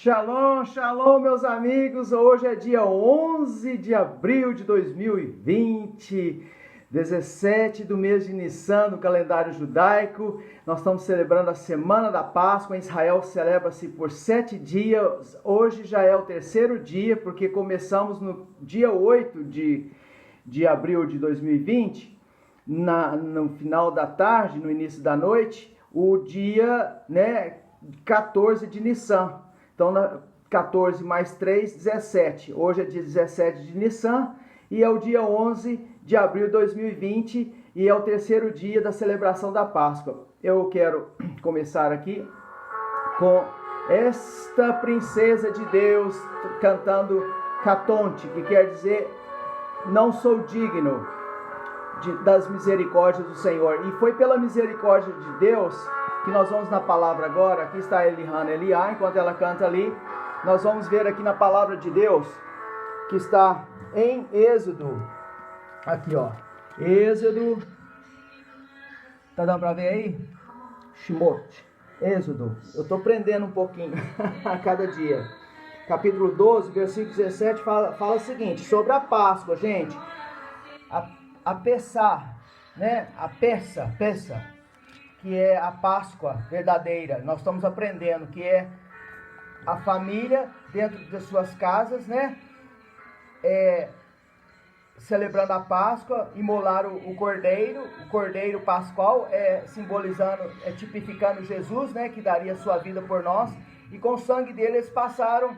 Shalom, shalom, meus amigos. Hoje é dia 11 de abril de 2020, 17 do mês de Nissan, no calendário judaico. Nós estamos celebrando a Semana da Páscoa. Em Israel celebra-se por 7 dias. Hoje já é o terceiro dia, porque começamos no dia 8 de abril de 2020, no final da tarde, no início da noite, o dia 14 de Nissan. Então, 14 mais 3, 17. Hoje é dia 17 de Nissan e é o dia 11 de abril de 2020 e é o terceiro dia da celebração da Páscoa. Eu quero começar aqui com esta princesa de Deus cantando Catonte, que quer dizer não sou digno das misericórdias do Senhor. E foi pela misericórdia de Deus que nós vamos na palavra agora. Aqui está a Eliana Eliá, enquanto ela canta ali, nós vamos ver aqui na palavra de Deus, que está em Êxodo, aqui ó, Êxodo, tá dando para ver aí? Shemot, Êxodo, eu estou prendendo um pouquinho a cada dia, capítulo 12, versículo 17, fala o seguinte, sobre a Páscoa, gente, a Pessah, né, a Pessa, que é a Páscoa verdadeira. Nós estamos aprendendo que é a família dentro das suas casas, né? Celebrando a Páscoa, imolar o cordeiro pascual, simbolizando, tipificando Jesus, né? Que daria sua vida por nós. E com o sangue dele eles passaram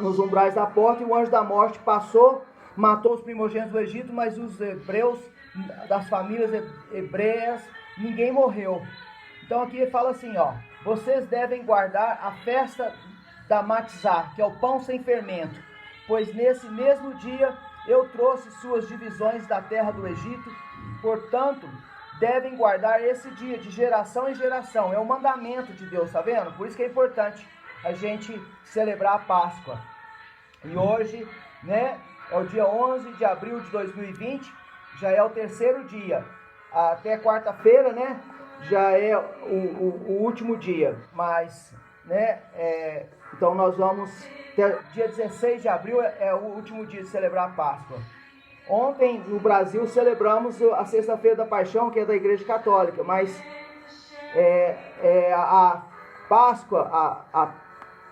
nos umbrais da porta e o anjo da morte passou, matou os primogênitos do Egito, mas os hebreus, das famílias hebreias, ninguém morreu. Então aqui ele fala assim, ó, vocês devem guardar a festa da Matzah, que é o pão sem fermento, pois nesse mesmo dia eu trouxe suas divisões da terra do Egito, portanto, devem guardar esse dia de geração em geração. É um mandamento de Deus, tá vendo? Por isso que é importante a gente celebrar a Páscoa. E hoje, né, é o dia 11 de abril de 2020, já é o terceiro dia. Até quarta-feira, né, já é o último dia, mas, né, então nós vamos, dia 16 de abril é o último dia de celebrar a Páscoa. Ontem, no Brasil, celebramos a Sexta-feira da Paixão, que é da Igreja Católica, mas a Páscoa, a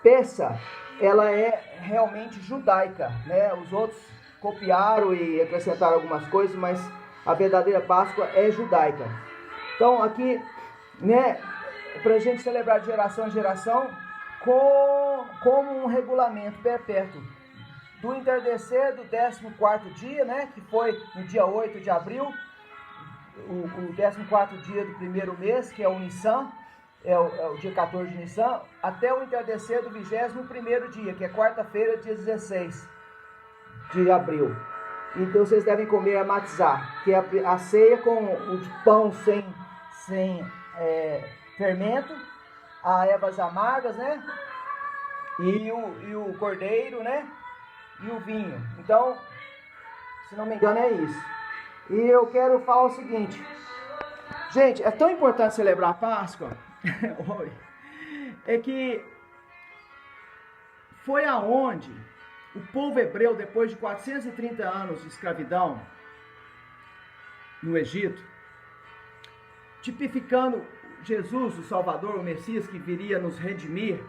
Pessa, ela é realmente judaica, né, os outros copiaram e acrescentaram algumas coisas, mas a verdadeira Páscoa é judaica. Então aqui, né, para a gente celebrar de geração em geração, como um regulamento perpétuo, do entardecer do 14º dia, né, que foi no dia 8 de abril, o 14º dia do primeiro mês, que é o Nissan, é o dia 14 de Nissan, até o entardecer do 21º dia, que é quarta-feira, dia 16 de abril. Então vocês devem comer a matzah, que é a ceia com o pão sem fermento, a ervas amargas, né? E o cordeiro, né? E o vinho. Então, se não me engano é isso. E eu quero falar o seguinte. Gente, é tão importante celebrar a Páscoa. É que foi aonde o povo hebreu, depois de 430 anos de escravidão no Egito, tipificando Jesus, o Salvador, o Messias que viria nos redimir,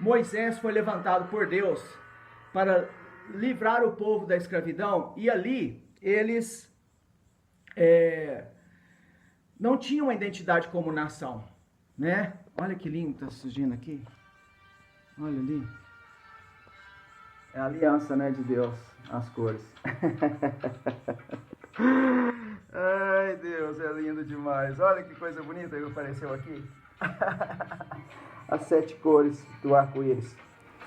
Moisés foi levantado por Deus para livrar o povo da escravidão, e ali eles não tinham uma identidade como nação, né? Olha que lindo, está surgindo aqui. Olha ali. É a aliança, né, de Deus, as cores. Ai, Deus, é lindo demais. Olha que coisa bonita que apareceu aqui. As 7 cores do arco-íris.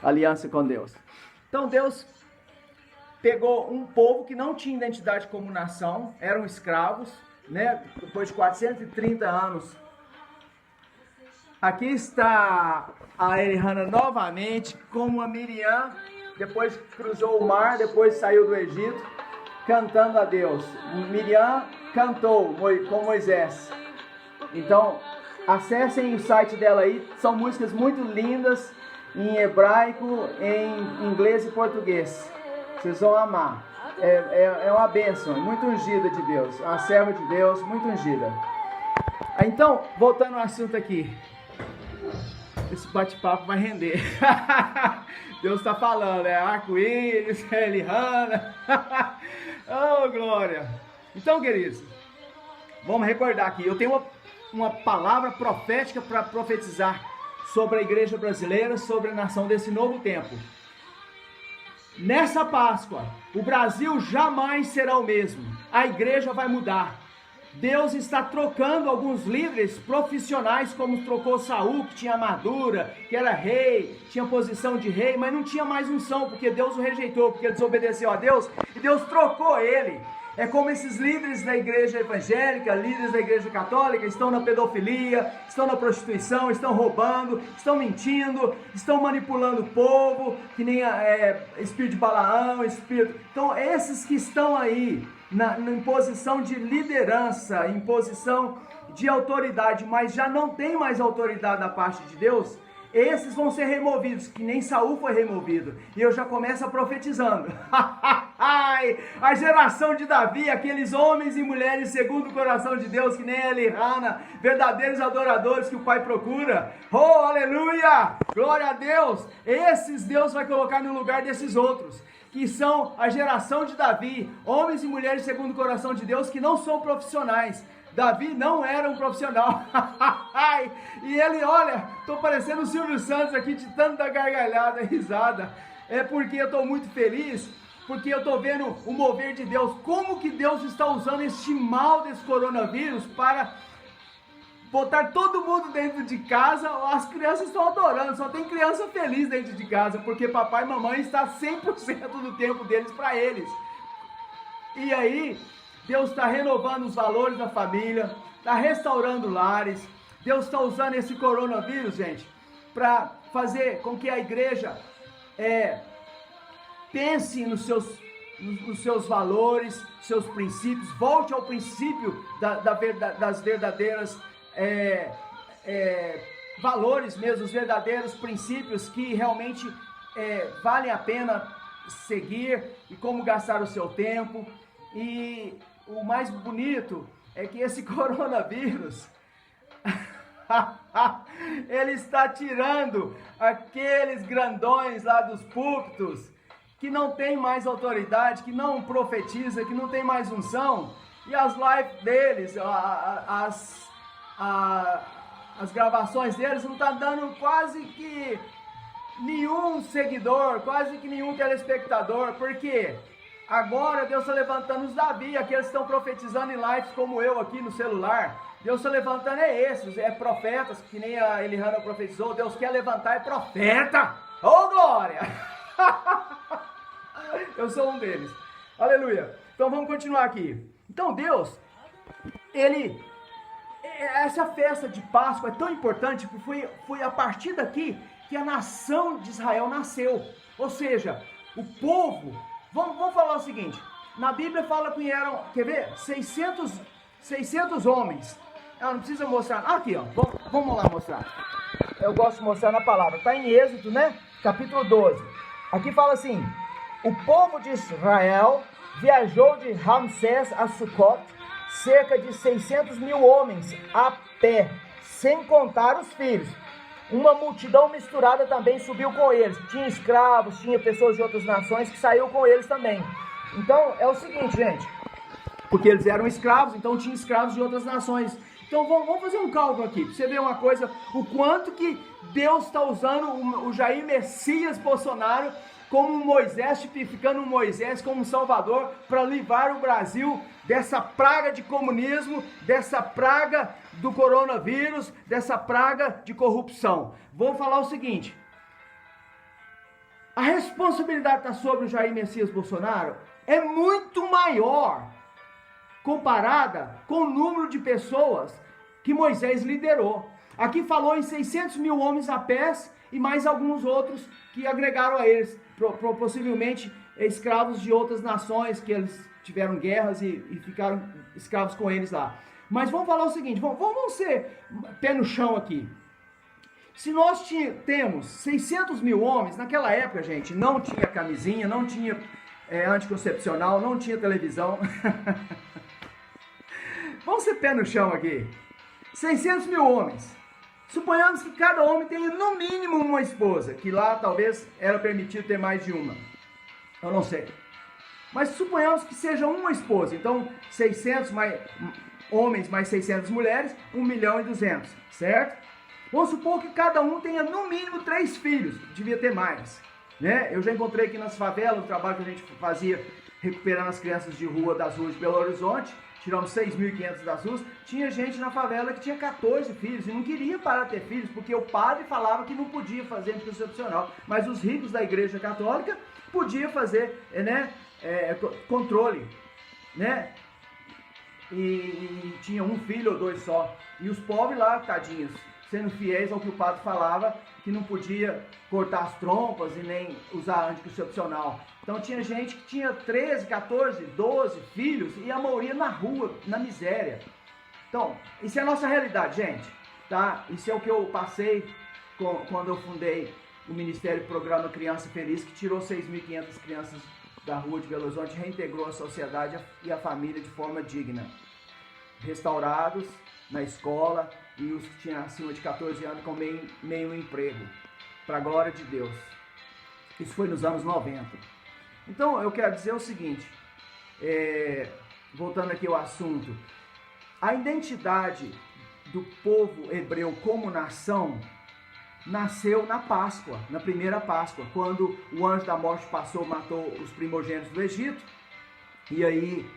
Aliança com Deus. Então Deus pegou um povo que não tinha identidade como nação, eram escravos, né, depois de 430 anos. Aqui está a Eliana novamente, como a Miriam, depois cruzou o mar, depois saiu do Egito, cantando a Deus. Miriam cantou com Moisés. Então, acessem o site dela aí, são músicas muito lindas em hebraico, em inglês e português. Vocês vão amar. É uma bênção, muito ungida de Deus. Uma serva de Deus, muito ungida. Então, voltando ao assunto aqui. Esse bate-papo vai render. Deus está falando, arco-íris, Eliana. Oh, glória. Então, queridos, vamos recordar aqui. Eu tenho uma palavra profética para profetizar sobre a igreja brasileira, sobre a nação desse novo tempo. Nessa Páscoa, o Brasil jamais será o mesmo. A igreja vai mudar. Deus está trocando alguns líderes profissionais, como trocou Saul, que tinha armadura, que era rei, tinha posição de rei, mas não tinha mais unção, porque Deus o rejeitou, porque ele desobedeceu a Deus, e Deus trocou ele. É como esses líderes da igreja evangélica, líderes da igreja católica, estão na pedofilia, estão na prostituição, estão roubando, estão mentindo, estão manipulando o povo, que nem espírito de Balaão, espírito... Então, esses que estão aí, em posição de liderança, em posição de autoridade, mas já não tem mais autoridade da parte de Deus, esses vão ser removidos, que nem Saul foi removido. E eu já começo profetizando. A geração de Davi, aqueles homens e mulheres segundo o coração de Deus, que nem Eliana, verdadeiros adoradores que o Pai procura. Oh, aleluia! Glória a Deus! Esses Deus vai colocar no lugar desses outros, que são a geração de Davi, homens e mulheres segundo o coração de Deus, que não são profissionais. Davi não era um profissional. E ele, olha, estou parecendo o Silvio Santos aqui de tanta gargalhada, risada. É porque eu estou muito feliz, porque eu estou vendo o mover de Deus. Como que Deus está usando este mal desse coronavírus para botar todo mundo dentro de casa. As crianças estão adorando, só tem criança feliz dentro de casa, porque papai e mamãe está 100% do tempo deles para eles. E aí, Deus está renovando os valores da família, está restaurando lares. Deus está usando esse coronavírus, gente, para fazer com que a igreja pense nos seus valores, seus princípios, volte ao princípio das verdadeiras valores mesmo, os verdadeiros princípios que realmente valem a pena seguir e como gastar o seu tempo. E o mais bonito é que esse coronavírus ele está tirando aqueles grandões lá dos púlpitos que não tem mais autoridade, que não profetiza, que não tem mais unção, e as lives deles, as gravações deles não tá dando quase que nenhum seguidor, quase que nenhum telespectador. Por quê? Agora Deus está levantando os Davi, aqueles que estão profetizando em lives como eu aqui no celular. Deus está levantando esses, profetas, que nem a Eliana profetizou. Deus quer levantar profeta. Oh, glória! Eu sou um deles. Aleluia. Então vamos continuar aqui. Então Deus, essa festa de Páscoa é tão importante, porque foi a partir daqui que a nação de Israel nasceu. Ou seja, o povo... Vamos falar o seguinte, na Bíblia fala que eram, quer ver, 600 homens. Não precisa mostrar, aqui ó, vamos lá mostrar. Eu gosto de mostrar na palavra, está em Êxodo, né? Capítulo 12. Aqui fala assim, o povo de Israel viajou de Ramsés a Sucot, cerca de 600 mil homens a pé, sem contar os filhos. Uma multidão misturada também subiu com eles. Tinha escravos, tinha pessoas de outras nações que saíram com eles também. Então, é o seguinte, gente. Porque eles eram escravos, então tinha escravos de outras nações. Então, vamos fazer um cálculo aqui. Pra você ver uma coisa, o quanto que Deus está usando o Jair Messias Bolsonaro como um Moisés, tipificando um Moisés como um salvador, para livrar o Brasil dessa praga de comunismo, dessa praga do coronavírus, dessa praga de corrupção. Vou falar o seguinte, a responsabilidade está sobre o Jair Messias Bolsonaro é muito maior comparada com o número de pessoas que Moisés liderou. Aqui falou em 600 mil homens a pé e mais alguns outros que agregaram a eles, possivelmente escravos de outras nações que eles tiveram guerras e ficaram escravos com eles lá. Mas vamos falar o seguinte, vamos ser pé no chão aqui. Se nós temos 600 mil homens, naquela época, gente, não tinha camisinha, não tinha anticoncepcional, não tinha televisão. Vamos ser pé no chão aqui. 600 mil homens. Suponhamos que cada homem tenha no mínimo uma esposa, que lá talvez era permitido ter mais de uma. Eu não sei. Mas suponhamos que seja uma esposa. Então, 600 homens mais 600 mulheres, 1.200.000, certo? Vamos supor que cada um tenha no mínimo 3 filhos. Devia ter mais, né? Eu já encontrei aqui nas favelas, o trabalho que a gente fazia recuperando as crianças de rua, das ruas de Belo Horizonte. Tiramos 6.500 das ruas, tinha gente na favela que tinha 14 filhos e não queria parar de ter filhos, porque o padre falava que não podia fazer anticoncepcional, mas os ricos da igreja católica podiam fazer, controle, né? E tinha um filho ou 2 só, e os pobres lá, tadinhos, sendo fiéis ao que o padre falava, que não podia cortar as trompas e nem usar anticoncepcional. Então tinha gente que tinha 13, 14, 12 filhos e a maioria na rua, na miséria. Então, isso é a nossa realidade, gente, tá? Isso é o que eu passei quando eu fundei o Ministério Programa Criança Feliz, que tirou 6.500 crianças da rua de Belo Horizonte, reintegrou a sociedade e a família de forma digna. Restaurados na escola e os que tinham acima de 14 anos com meio emprego, para a glória de Deus. Isso foi nos anos 90. Então eu quero dizer o seguinte, voltando aqui ao assunto, a identidade do povo hebreu como nação nasceu na Páscoa, na primeira Páscoa, quando o anjo da morte passou, matou os primogênitos do Egito, e aí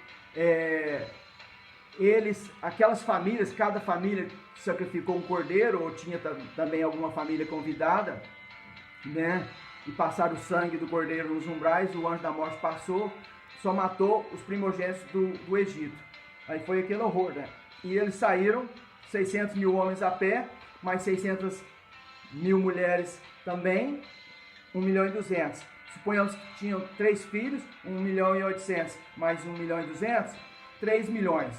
aquelas famílias, cada família sacrificou um cordeiro, ou tinha também alguma família convidada, né? E passaram o sangue do cordeiro nos umbrais, o anjo da morte passou, só matou os primogênitos do Egito. Aí foi aquele horror, né? E eles saíram, 600 mil homens a pé, mais 600 mil mulheres também, 1.200.000. Suponhamos que tinham 3 filhos, 1.800.000 mais 1.200.000, 3 milhões.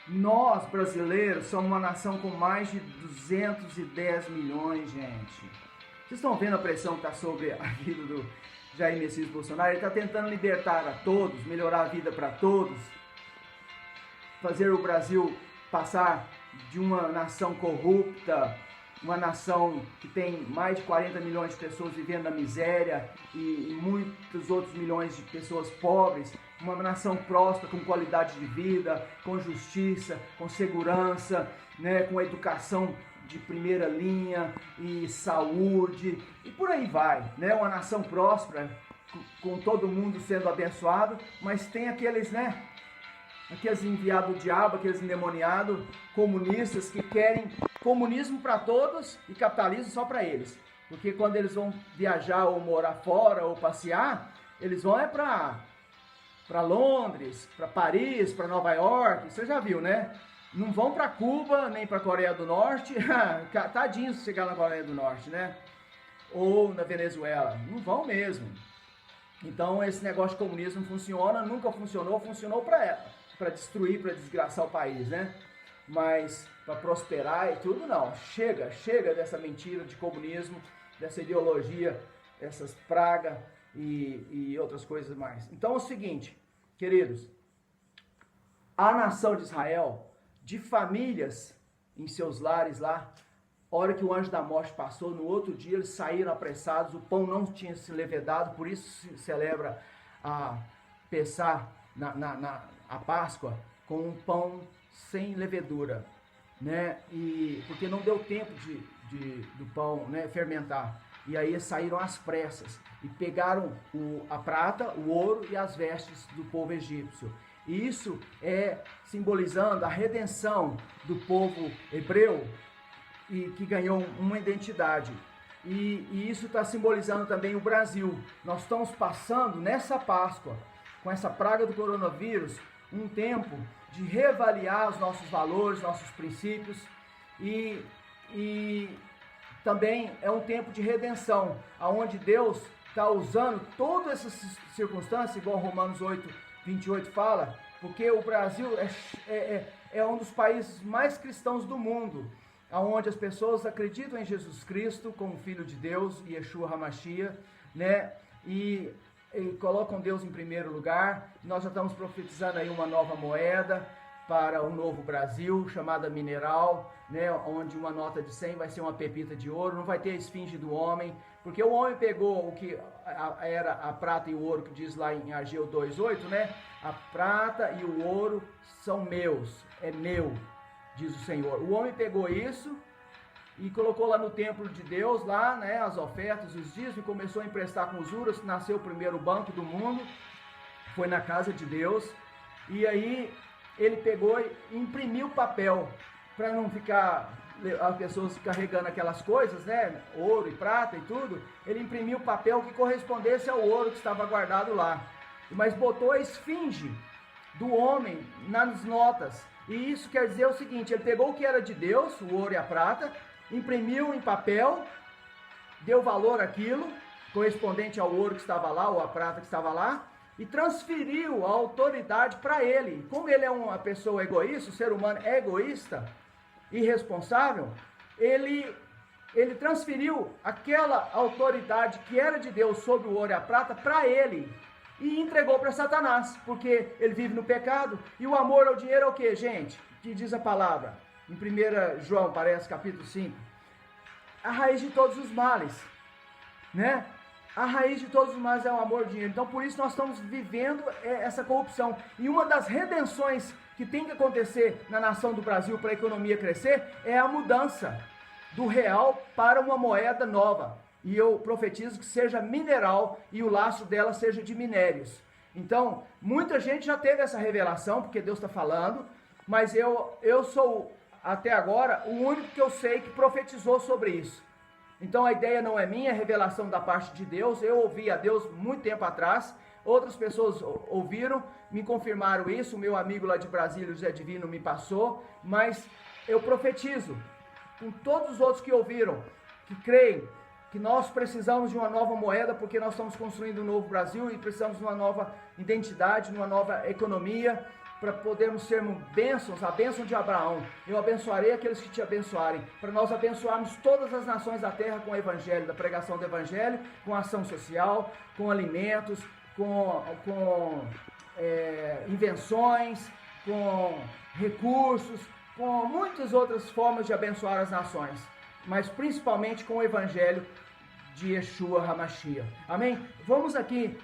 Nós, brasileiros, somos uma nação com mais de 210 milhões, gente. Vocês estão vendo a pressão que está sobre a vida do Jair Messias Bolsonaro? Ele está tentando libertar a todos, melhorar a vida para todos, fazer o Brasil passar de uma nação corrupta, uma nação que tem mais de 40 milhões de pessoas vivendo na miséria e muitos outros milhões de pessoas pobres, uma nação próspera, com qualidade de vida, com justiça, com segurança, né, com educação de primeira linha e saúde e por aí vai, né? Uma nação próspera, com todo mundo sendo abençoado, mas tem aqueles, né? Aqueles enviados do diabo, aqueles endemoniados comunistas que querem comunismo para todos e capitalismo só para eles. Porque quando eles vão viajar ou morar fora ou passear, eles vão para Londres, para Paris, para Nova York, você já viu, né? Não vão para Cuba, nem para Coreia do Norte, tadinho se chegar na Coreia do Norte, né? Ou na Venezuela, não vão mesmo. Então esse negócio de comunismo funciona, nunca funcionou para destruir, para desgraçar o país, né? Mas para prosperar e tudo, não. Chega dessa mentira de comunismo, dessa ideologia, essas pragas e outras coisas mais. Então é o seguinte, queridos, a nação de Israel, de famílias em seus lares lá, a hora que o anjo da morte passou, no outro dia eles saíram apressados, o pão não tinha se levedado, por isso se celebra a Pessá, a Páscoa, com um pão sem levedura, né? Porque não deu tempo do pão, né, fermentar. E aí eles saíram às pressas e pegaram a prata, o ouro e as vestes do povo egípcio. E isso é simbolizando a redenção do povo hebreu e que ganhou uma identidade. E isso está simbolizando também o Brasil. Nós estamos passando nessa Páscoa, com essa praga do coronavírus, um tempo de reavaliar os nossos valores, nossos princípios e também é um tempo de redenção, onde Deus está usando todas essas circunstâncias, igual Romanos 8:28 fala, porque o Brasil é um dos países mais cristãos do mundo, onde as pessoas acreditam em Jesus Cristo como Filho de Deus, Yeshua HaMashiach, né? E colocam Deus em primeiro lugar. Nós já estamos profetizando aí uma nova moeda para o novo Brasil, chamada mineral, né? Onde uma nota de 100 vai ser uma pepita de ouro, não vai ter a esfinge do homem, porque o homem pegou o que era a prata e o ouro, que diz lá em Ageu 2:8, né? A prata e o ouro são meus, é meu, diz o Senhor. O homem pegou isso e colocou lá no templo de Deus, lá, né, as ofertas, os dízimos, e começou a emprestar com juros. Nasceu o primeiro banco do mundo, foi na casa de Deus, e aí ele pegou e imprimiu papel, para não ficar as pessoas carregando aquelas coisas, né, ouro e prata e tudo. Ele imprimiu papel que correspondesse ao ouro que estava guardado lá, mas botou a esfinge do homem nas notas. E isso quer dizer o seguinte: ele pegou o que era de Deus, o ouro e a prata, imprimiu em papel, deu valor àquilo, correspondente ao ouro que estava lá, ou à prata que estava lá, e transferiu a autoridade para ele. Como ele é uma pessoa egoísta, o ser humano é egoísta, irresponsável, ele transferiu aquela autoridade que era de Deus sobre o ouro e a prata para ele, e entregou para Satanás, porque ele vive no pecado. E o amor ao dinheiro é o que, gente? Que diz a palavra em 1 João, parece, capítulo 5, a raiz de todos os males, né? A raiz de todos os males é o amor ao dinheiro. Então, por isso nós estamos vivendo essa corrupção. E uma das redenções que tem que acontecer na nação do Brasil para a economia crescer é a mudança do real para uma moeda nova. E eu profetizo que seja mineral e o laço dela seja de minérios. Então, muita gente já teve essa revelação, porque Deus está falando, mas eu sou, até agora, o único que eu sei que profetizou sobre isso. Então, a ideia não é minha, é revelação da parte de Deus. Eu ouvi a Deus muito tempo atrás, outras pessoas ouviram, me confirmaram isso, o meu amigo lá de Brasília, o José Divino, me passou, mas eu profetizo com todos os outros que ouviram, que creem, que nós precisamos de uma nova moeda, porque nós estamos construindo um novo Brasil e precisamos de uma nova identidade, uma nova economia, para podermos sermos bênçãos, a bênção de Abraão. Eu abençoarei aqueles que te abençoarem, para nós abençoarmos todas as nações da terra com o evangelho, da pregação do evangelho, com ação social, com alimentos, com invenções, com recursos, com muitas outras formas de abençoar as nações, mas principalmente com o evangelho de Yeshua HaMashiach. Amém? Vamos aqui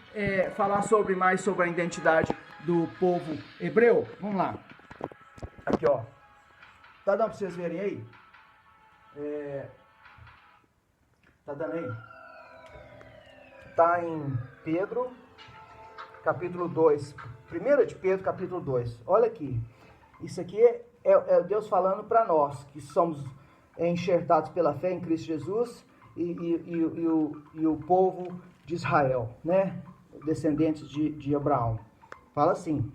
falar mais sobre a identidade do povo hebreu. Vamos lá. Aqui, ó. Tá dando para vocês verem aí? Tá dando aí? Tá em Pedro, capítulo 2. 1 de Pedro, capítulo 2. Olha aqui. Isso aqui é Deus falando para nós, que somos enxertados pela fé em Cristo Jesus, e o povo de Israel, né? Descendentes de Abraão. Fala assim: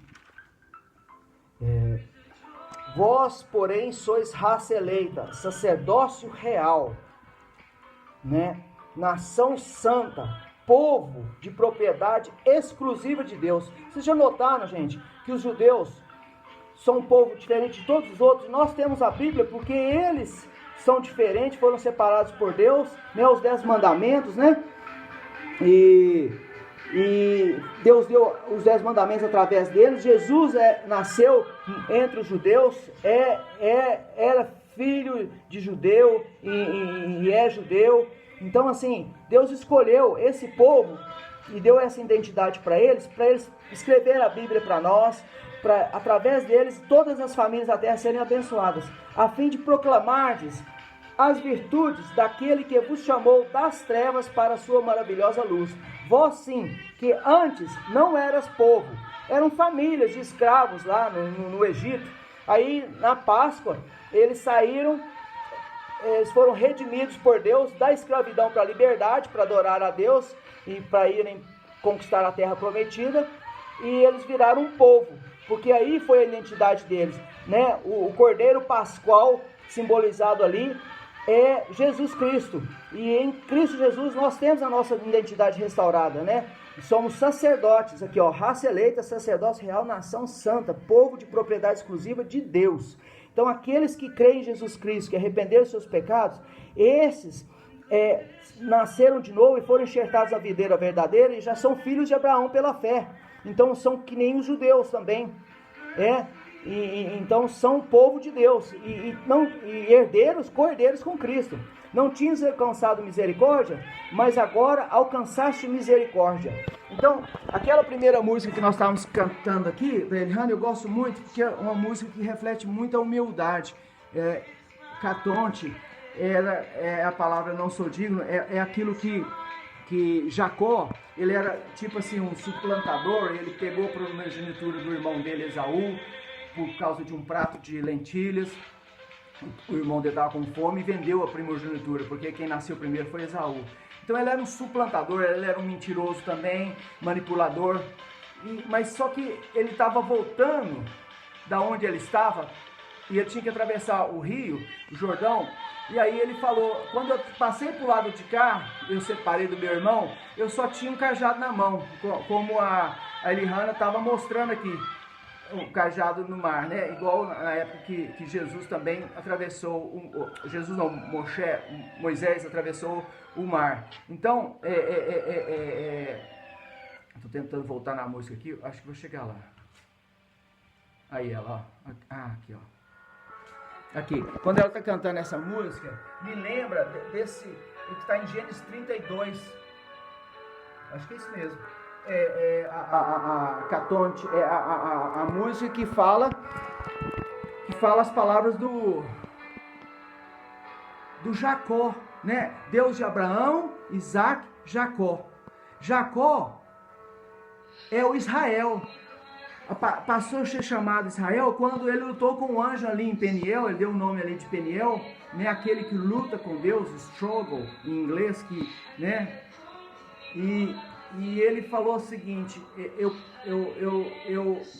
vós, porém, sois raça eleita, sacerdócio real, né? Nação santa, povo de propriedade exclusiva de Deus. Vocês já notaram, gente, que os judeus são um povo diferente de todos os outros? Nós temos a Bíblia porque eles são diferentes, foram separados por Deus, né? Os 10 mandamentos, né? E Deus deu os 10 mandamentos através deles. Jesus nasceu entre os judeus, era filho de judeu e é judeu. Então, assim, Deus escolheu esse povo e deu essa identidade para eles escrever a Bíblia para nós, para através deles todas as famílias da terra serem abençoadas, a fim de proclamardes as virtudes daquele que vos chamou das trevas para a sua maravilhosa luz. Vós sim, que antes não eras povo, eram famílias de escravos lá no Egito. Aí na Páscoa eles foram redimidos por Deus da escravidão para a liberdade, para adorar a Deus e para irem conquistar a terra prometida, e eles viraram um povo, porque aí foi a identidade deles, né? O Cordeiro Pascual simbolizado ali é Jesus Cristo, e em Cristo Jesus nós temos a nossa identidade restaurada, né? Somos sacerdotes, aqui ó, raça eleita, sacerdócio real, nação santa, povo de propriedade exclusiva de Deus. Então aqueles que creem em Jesus Cristo, que arrependeram seus pecados, esses nasceram de novo e foram enxertados na videira verdadeira e já são filhos de Abraão pela fé. Então são que nem os judeus também, então são o povo de Deus e herdeiros, co-herdeiros com Cristo. Não tinhas alcançado misericórdia, mas agora alcançaste misericórdia. Então, aquela primeira música que nós estávamos cantando aqui, da Eliane, eu gosto muito, porque é uma música que reflete muito a humildade. Catonte, a palavra não sou digno, é aquilo que Jacó, ele era tipo assim um suplantador, ele pegou a primogenitura do irmão dele, Esaú, por causa de um prato de lentilhas. O irmão dele estava com fome e vendeu a primogenitura, porque quem nasceu primeiro foi Esaú. Então ele era um suplantador, ele era um mentiroso também, manipulador, mas só que ele estava voltando da onde ele estava, e ele tinha que atravessar o rio, o Jordão, e aí ele falou, quando eu passei para o lado de cá, eu separei do meu irmão, eu só tinha um cajado na mão, como a Eliana estava mostrando aqui, o cajado no mar, né? Igual na época que Jesus também atravessou, Moisés atravessou o mar. Então, estou tentando voltar na música aqui, acho que vou chegar lá. Aí ela, ó. Aqui, ó. Aqui, quando ela está cantando essa música, me lembra desse, que está em Gênesis 32. Acho que é isso mesmo. Catonte, a música que fala as palavras do Jacó, né? Deus de Abraão, Isaac, Jacó. Jacó é o Israel. Passou a ser chamado Israel quando ele lutou com o anjo ali em Peniel, ele deu o nome ali de Peniel, né? Aquele que luta com Deus, struggle em inglês, né? E ele falou o seguinte,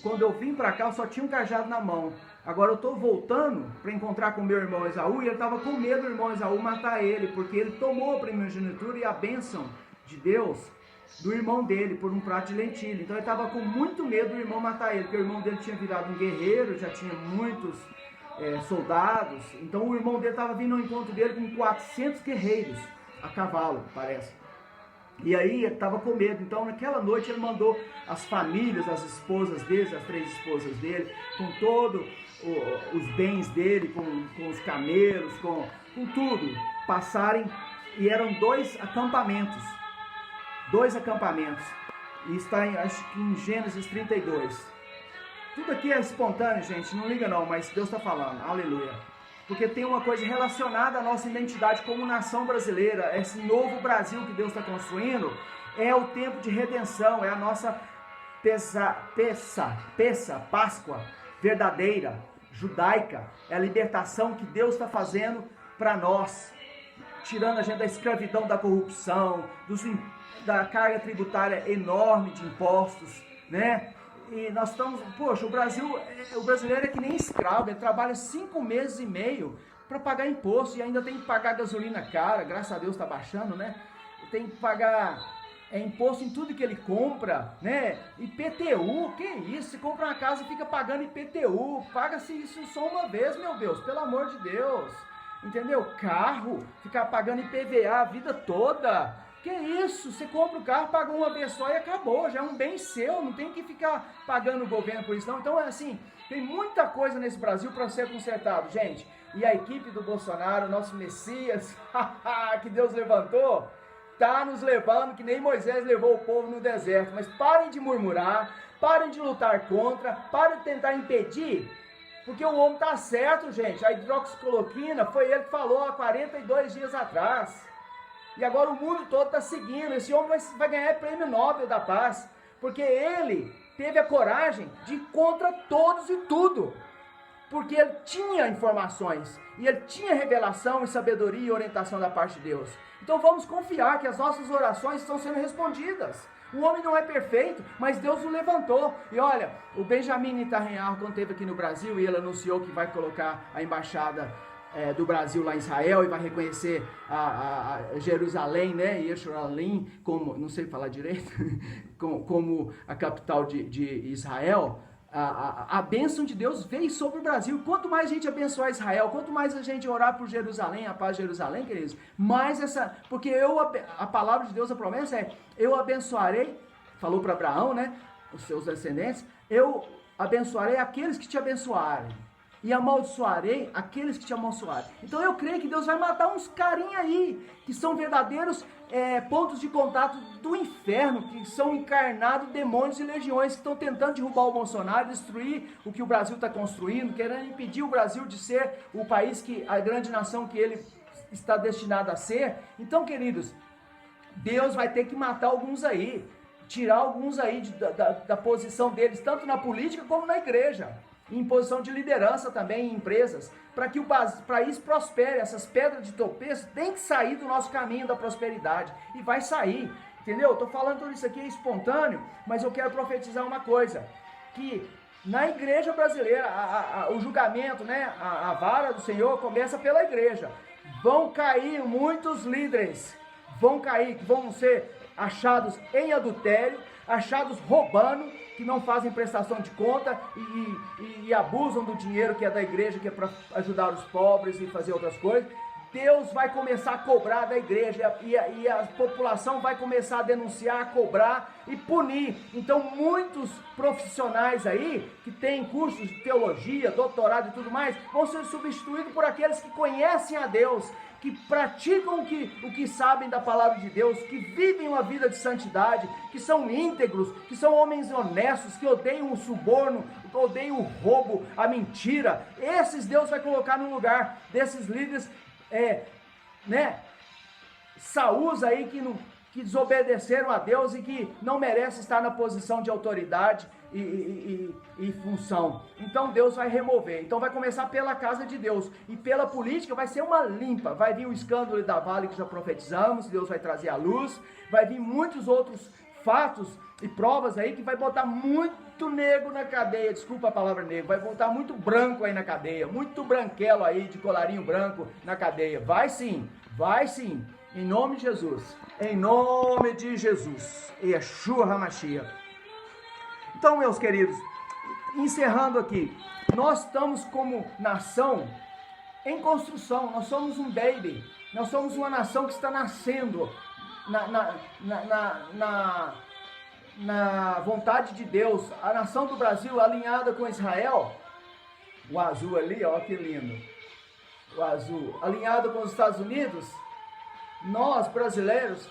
quando eu vim para cá eu só tinha um cajado na mão, agora eu estou voltando para encontrar com meu irmão Esaú, e ele estava com medo do irmão Esaú matar ele, porque ele tomou a primogenitura e a bênção de Deus do irmão dele por um prato de lentilha. Então ele estava com muito medo do irmão matar ele, porque o irmão dele tinha virado um guerreiro, já tinha muitos soldados, então o irmão dele estava vindo ao encontro dele com 400 guerreiros a cavalo, parece. E aí ele estava com medo, então naquela noite ele mandou as famílias, as esposas dele, as 3 esposas dele, com todos os bens dele, com os camelos, com tudo, passarem, e eram 2 acampamentos, e está acho que em Gênesis 32, tudo aqui é espontâneo, gente, não liga não, mas Deus está falando, aleluia. Porque tem uma coisa relacionada à nossa identidade como nação brasileira, esse novo Brasil que Deus está construindo, é o tempo de redenção, é a nossa Páscoa verdadeira, judaica, é a libertação que Deus está fazendo para nós, tirando a gente da escravidão, da corrupção, da carga tributária enorme de impostos, né? E nós estamos, poxa, o brasileiro é que nem escravo, ele trabalha 5 meses e meio para pagar imposto e ainda tem que pagar gasolina cara, graças a Deus está baixando, né? Tem que pagar imposto em tudo que ele compra, né? IPTU, que isso? Você compra uma casa e fica pagando IPTU, paga-se isso só uma vez, meu Deus, pelo amor de Deus, entendeu? Carro, ficar pagando IPVA a vida toda. Que isso? Você compra o carro, paga uma vez só e acabou, já é um bem seu, não tem que ficar pagando o governo por isso não. Então, assim, tem muita coisa nesse Brasil para ser consertado, gente. E a equipe do Bolsonaro, nosso Messias, que Deus levantou, tá nos levando que nem Moisés levou o povo no deserto. Mas parem de murmurar, parem de lutar contra, parem de tentar impedir, porque o homem tá certo, gente. A hidroxicloroquina foi ele que falou há 42 dias atrás. E agora o mundo todo está seguindo. Esse homem vai ganhar prêmio Nobel da Paz, porque ele teve a coragem de ir contra todos e tudo, porque ele tinha informações, e ele tinha revelação e sabedoria e orientação da parte de Deus. Então vamos confiar que as nossas orações estão sendo respondidas. O homem não é perfeito, mas Deus o levantou. E olha, o Benjamin Netanyahu, quando esteve aqui no Brasil, e ele anunciou que vai colocar a embaixada do Brasil lá em Israel, e vai reconhecer a Jerusalém, né, Yerushalayim, como, não sei falar direito, como a capital de Israel, a bênção de Deus veio sobre o Brasil. Quanto mais a gente abençoar Israel, quanto mais a gente orar por Jerusalém, a paz de Jerusalém, queridos, mais porque a palavra de Deus, a promessa é, eu abençoarei, falou para Abraão, né, os seus descendentes, eu abençoarei aqueles que te abençoarem, e amaldiçoarei aqueles que te amaldiçoarem. Então eu creio que Deus vai matar uns carinha aí, que são verdadeiros pontos de contato do inferno, que são encarnados demônios e legiões, que estão tentando derrubar o Bolsonaro, destruir o que o Brasil está construindo, querendo impedir o Brasil de ser o país, a grande nação que ele está destinado a ser. Então, queridos, Deus vai ter que matar alguns aí, tirar alguns aí da posição deles, tanto na política como na igreja, em posição de liderança também em empresas, para que o país prospere. Essas pedras de tropeço têm que sair do nosso caminho da prosperidade, e vai sair, entendeu? Eu estou falando tudo isso aqui espontâneo, mas eu quero profetizar uma coisa, que na igreja brasileira, o julgamento, né, a vara do Senhor começa pela igreja. Vão cair muitos líderes, vão ser achados em adultério, achados roubando, que não fazem prestação de conta e abusam do dinheiro que é da igreja, que é para ajudar os pobres e fazer outras coisas. Deus vai começar a cobrar da igreja e a população vai começar a denunciar, a cobrar e punir. Então muitos profissionais aí, que têm cursos de teologia, doutorado e tudo mais, vão ser substituídos por aqueles que conhecem a Deus, que praticam o que sabem da palavra de Deus, que vivem uma vida de santidade, que são íntegros, que são homens honestos, que odeiam o suborno, que odeiam o roubo, a mentira. Esses Deus vai colocar no lugar desses líderes, saús aí que desobedeceram a Deus e que não merecem estar na posição de autoridade e função. Então Deus vai remover. Então vai começar pela casa de Deus, e pela política vai ser uma limpa. Vai vir o escândalo da Vale, que já profetizamos, Deus vai trazer à luz. Vai vir muitos outros fatos e provas aí que vai botar muito negro na cadeia. Desculpa a palavra negro. Vai botar muito branco aí na cadeia, muito branquelo aí de colarinho branco na cadeia. Vai sim, em nome de Jesus, em nome de Jesus, Yeshua HaMashiach. Então, meus queridos, encerrando aqui, nós estamos como nação em construção. Nós somos um baby, nós somos uma nação que está nascendo na vontade de Deus. A nação do Brasil alinhada com Israel, o azul ali, ó, que lindo, o azul, alinhado com os Estados Unidos. Nós brasileiros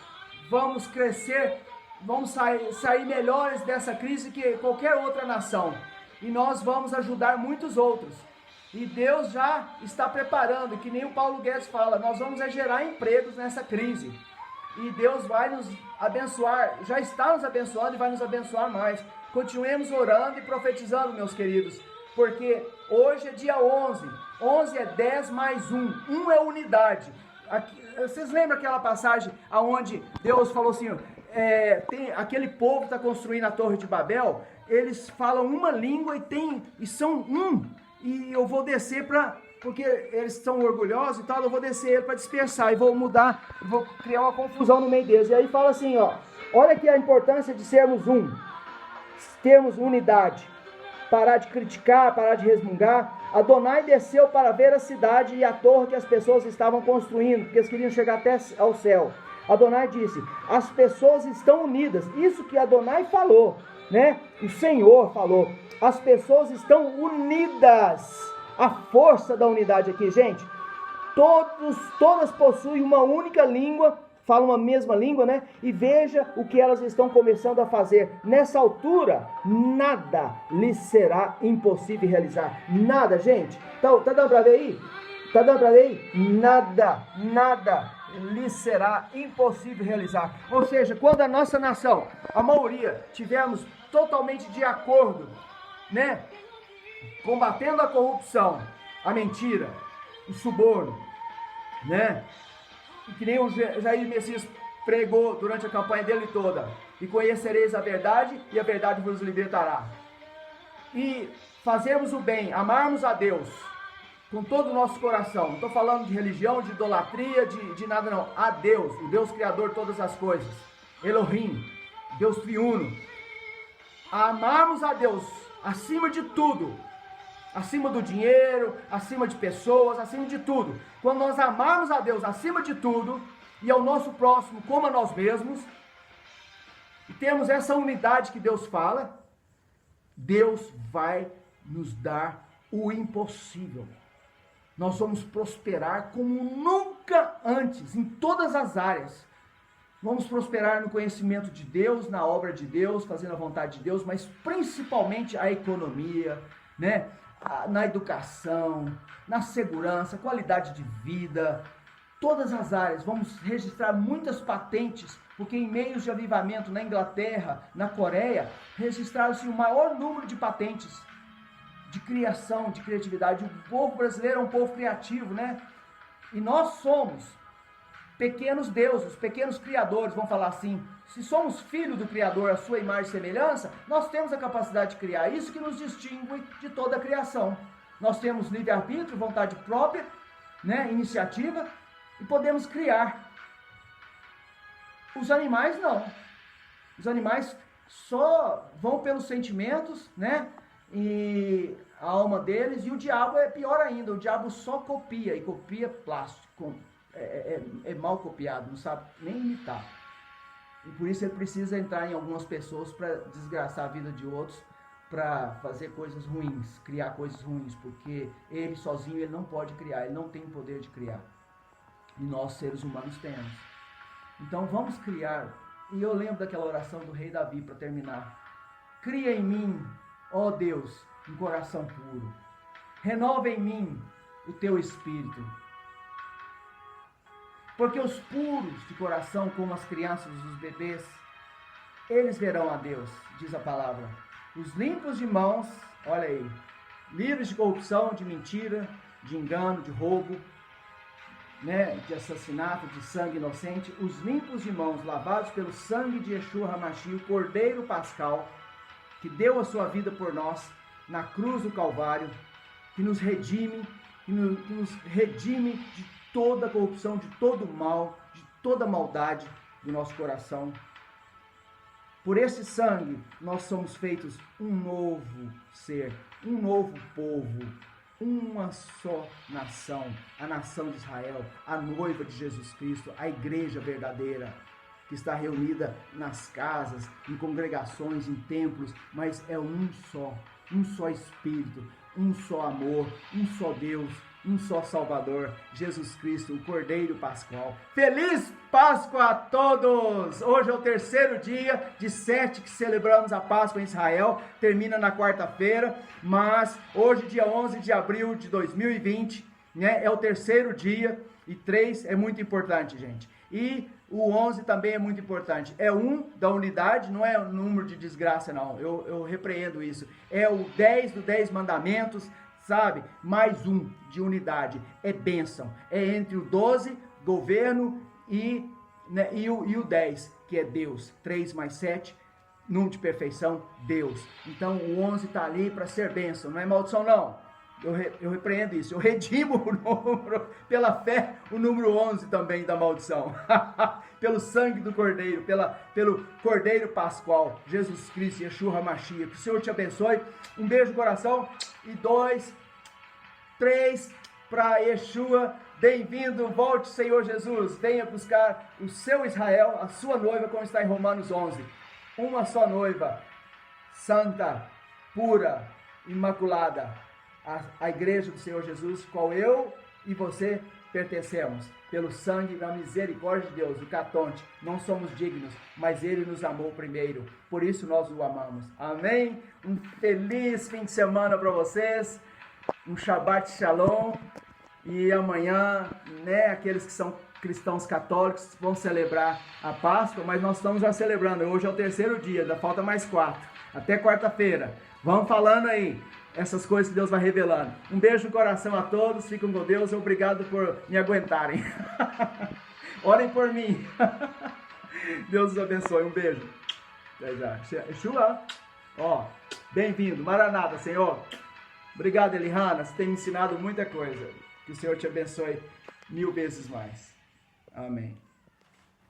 vamos crescer, vamos sair melhores dessa crise que qualquer outra nação, e nós vamos ajudar muitos outros, e Deus já está preparando, que nem o Paulo Guedes fala, nós vamos gerar empregos nessa crise, e Deus vai nos abençoar, já está nos abençoando e vai nos abençoar mais. Continuemos orando e profetizando, meus queridos, porque hoje é dia 11 é 10 mais 1 é unidade. Vocês lembram aquela passagem onde Deus falou assim, tem aquele povo que está construindo a Torre de Babel, eles falam uma língua e são um, e eu vou descer porque eles são orgulhosos e tal, eu vou descer para dispersar, e vou criar uma confusão no meio deles. E aí fala assim, olha aqui a importância de sermos termos unidade, parar de criticar, parar de resmungar. Adonai desceu para ver a cidade e a torre que as pessoas estavam construindo, porque eles queriam chegar até ao céu. Adonai disse, as pessoas estão unidas. Isso que Adonai falou, né? O Senhor falou, as pessoas estão unidas. A força da unidade aqui, gente. Todas possuem uma única língua, falam uma mesma língua, né? E veja o que elas estão começando a fazer. Nessa altura, nada lhes será impossível realizar. Nada, gente. Tá dando para ver aí? Tá dando para ver aí? Nada lhes será impossível realizar. Ou seja, quando a nossa nação, a maioria, tivermos totalmente de acordo, né? Combatendo a corrupção, a mentira, o suborno, né? Que nem o Jair Messias pregou durante a campanha dele toda. E conhecereis a verdade, e a verdade vos libertará. E fazermos o bem, amarmos a Deus com todo o nosso coração. Não estou falando de religião, de idolatria, de nada não. A Deus, o Deus Criador de todas as coisas. Elohim, Deus triuno. Amarmos a Deus acima de tudo, acima do dinheiro, acima de pessoas, acima de tudo. Quando nós amarmos a Deus acima de tudo e ao nosso próximo como a nós mesmos, e temos essa unidade que Deus fala, Deus vai nos dar o impossível. Nós vamos prosperar como nunca antes, em todas as áreas. Vamos prosperar no conhecimento de Deus, na obra de Deus, fazendo a vontade de Deus, mas principalmente a economia, né? Na educação, na segurança, qualidade de vida, todas as áreas. Vamos registrar muitas patentes, porque em meios de avivamento na Inglaterra, na Coreia, registraram-se o maior número de patentes de criação, de criatividade. O povo brasileiro é um povo criativo, né? E nós somos pequenos deuses, pequenos criadores, vamos falar assim. Se somos filhos do Criador, a sua imagem e semelhança, nós temos a capacidade de criar. Isso que nos distingue de toda a criação. Nós temos livre-arbítrio, vontade própria, né? Iniciativa, e podemos criar. Os animais não. Os animais só vão pelos sentimentos, né? E a alma deles, e o diabo é pior ainda, o diabo só copia, e copia plástico, é mal copiado, não sabe nem imitar. E por isso ele precisa entrar em algumas pessoas para desgraçar a vida de outros, para fazer coisas ruins, criar coisas ruins, porque ele sozinho ele não pode criar, ele não tem o poder de criar. E nós, seres humanos, temos. Então vamos criar, e eu lembro daquela oração do rei Davi para terminar. Cria em mim, ó Deus, um coração puro. Renova em mim o teu espírito. Porque os puros de coração, como as crianças, os bebês, eles verão a Deus, diz a palavra. Os limpos de mãos, olha aí, livres de corrupção, de mentira, de engano, de roubo, né, de assassinato, de sangue inocente, os limpos de mãos, lavados pelo sangue de Yeshua HaMashiach, o Cordeiro Pascal, que deu a sua vida por nós na cruz do Calvário, que nos redime, que nos redime de toda corrupção, de todo mal, de toda maldade do nosso coração. Por esse sangue, nós somos feitos um novo ser, um novo povo, uma só nação, a nação de Israel, a noiva de Jesus Cristo, a igreja verdadeira, que está reunida nas casas, em congregações, em templos, mas é um só Espírito, um só amor, um só Deus, um só Salvador, Jesus Cristo, o Cordeiro Pascual. Feliz Páscoa a todos! Hoje é o terceiro dia de 7 que celebramos a Páscoa em Israel, termina na quarta-feira, mas hoje, dia 11 de abril de 2020, né, é o terceiro dia, e 3 é muito importante, gente. E o 11 também é muito importante. É da unidade, não é o número de desgraça, não. Eu repreendo isso. É o 10 dos 10 mandamentos, sabe? Mais um de unidade. É bênção. É entre o 12, governo, e o 10, que é Deus. 3 mais 7, número de perfeição, Deus. Então o 11 está ali para ser bênção. Não é maldição, não. Eu repreendo isso, eu redimo o número, pela fé, o número 11 também da maldição, pelo sangue do Cordeiro, pelo Cordeiro Pascual, Jesus Cristo, Yeshua HaMashiach. Que o Senhor te abençoe, um beijo no coração, e 2, 3, para Yeshua, bem-vindo, volte Senhor Jesus, venha buscar o seu Israel, a sua noiva, como está em Romanos 11, uma só noiva, santa, pura, imaculada, a igreja do Senhor Jesus, qual eu e você pertencemos, pelo sangue da misericórdia de Deus, o catonte. Não somos dignos, mas Ele nos amou primeiro, por isso nós o amamos. Amém? Um feliz fim de semana para vocês, um Shabbat Shalom, e amanhã, né, aqueles que são cristãos católicos vão celebrar a Páscoa, mas nós estamos já celebrando, hoje é o terceiro dia, ainda falta mais 4, até quarta-feira. Vamos falando aí essas coisas que Deus vai revelando. Um beijo no coração a todos, fiquem com Deus, obrigado por me aguentarem. Orem por mim. Deus os abençoe, um beijo. Até já. Yeshua, ó, bem-vindo, Maranata, Senhor. Obrigado, Elihana, você tem me ensinado muita coisa. Que o Senhor te abençoe 1000 vezes mais. Amém.